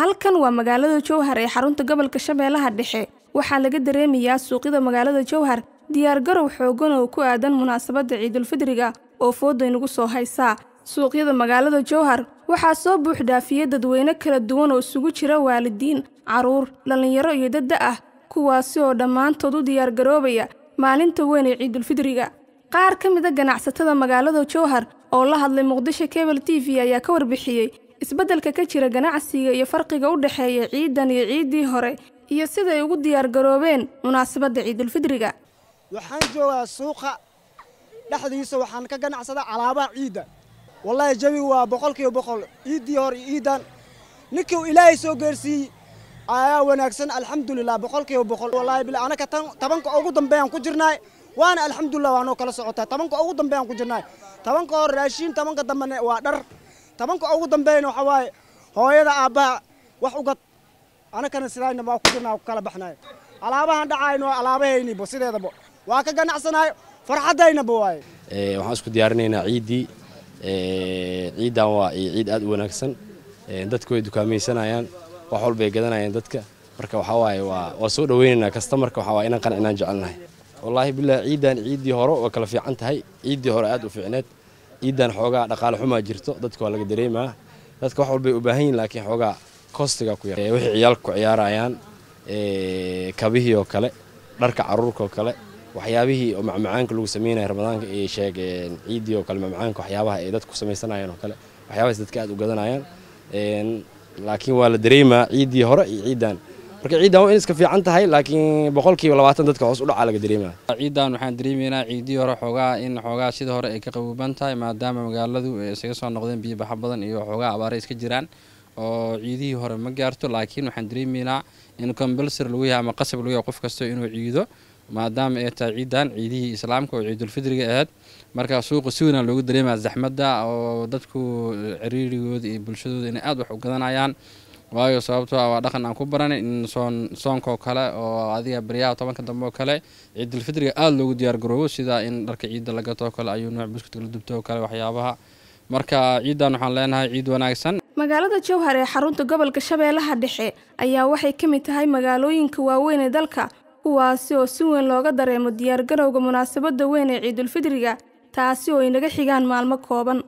halkan waa magaalada Jowhar ee xarunta gobolka Shabeellaha Dhexe waxaa laga dareemayaa suuqyada magaalada Jowhar diyaar garow xoogan oo ku aadan munaasabadda Ciidul Fidriga oo foodo inagu soo haysa suuqyada magaalada Jowhar waxaa soo buux dhaafiyay dadweyne kala duwan oo isugu jira waalidiin caruur dhalinyaro iyo dad ah kuwaas oo dhamaantood u diyaar garoobaya maalinta weyn ee Ciidul Fidriga qaar ka mid ah ganacsatada magaalada Jowhar oo la hadlay Muqdisho Cable TV ayaa ka warbixiyay isbeddelka ka jira ganacsiga iyo farqiga u dhaxeeya ciidan iyo ciidii hore iyo sida ay ugu diyaar garoobeen munaasabadda Ciidul Fidriga waxaan joogaa suuqa dhaxdiisa waxaan ka ganacsadaa alaabaha ciida wallahi jawi waa 100% ciidii hore ciidan ninkii Ilaahay soo gaarsiiyay ayaa wanaagsan alxamdulillah 100% wallahi bil anaka tabanka ugu dambeeyaan ku jirnaa waana alxamdulillah waano kala socotaa tabanka ugu dambeeyaan ku jirnaa tabanka hore raashin tabanka dambana waa dhar tabanka ugu dambeeyna waxa waaye hooyada aabaha wax uga anakana sidaayna baa ku jirnaa kala baxnaa alaabahan dhacayno alaabahayni sideedaba waa ka ganacsanaay farxadayna baa waxaan isku diyaarinaynaa ciidan waa ciid aad u wanaagsan dadku way dukaamaysanayaan wax walba ay gadanayaan dadka marka waxa waaye waa soo dhaweynaynaa customerka waxa waa inaan qancinaan jecelnahay wallahi billahi ciidii hore oo kala fiican tahay ciidii hore aad u fiicneed ciidan xoogaa dhaqaale xumaa jirto dadka waa laga dareemaa dadka wax walba ay u baahan yihiin laakiin xoogaa kostiga ku yar wixii ciyaalku ku ciyaarayaan kabihii oo kale dharka caruurka oo kale waxyaabihii oo macmacaanka lagu sameeyay Ramadaanka ee sheegeen ciidii oo kale macmacaanka waxyaabaha ay dadku sameeysanayaan oo kale waxyaabahaas dadka aad u gadanayaan laakiin waa la dareemaa ciidii hore iyo ciidan marka ciidan waa in iska fiican tahay laakiin 20% dadka hoos u dhaca laga dareemaa ciidan waxaan dareemeynaa ciidii hore xoogaa sida hore ay ka qaboban tahay maadaama magaaladu ay isaga soo noqdeen biyo baxa badan iyo xoogaa abaar iska jiraan oo ciidii hore ma gaarto laakiin waxaan dareemeynaa in compulsory lagu yahay ama qasab lagu yahay qof kasto inuu ciido maadaama ay tahay ciidii islaamka oo Ciidul Fidriga ahayd marka suuqa si weyn loogu dareemaa zaxmadda oo dadku ciriirigooda iyo bulshadooda inay aad wax u gadanayaan waayo sababtoo ah waa dhaqan aan ku baranay in soonka kale oo adiga bariyaha 10 dambe kale Ciidul Fidriga aad loogu diyaar garoobo sida in dharka ciidda laga gato kale ayuu nooc buskut la dubto kale waxyaabaha marka ciidan waxaan leenahay ciid wanaagsan magaalada Jowhar ee xarunta gobolka Shabeellaha Dhexe ayaa waxay ka mid tahay magaalooyinka waaweyn ee dalka kuwaas oo si weyn looga dareemo diyaar garowga munaasabadda weyn ee Ciidul Fidriga taasi oo inaga xigaan maalmo kooban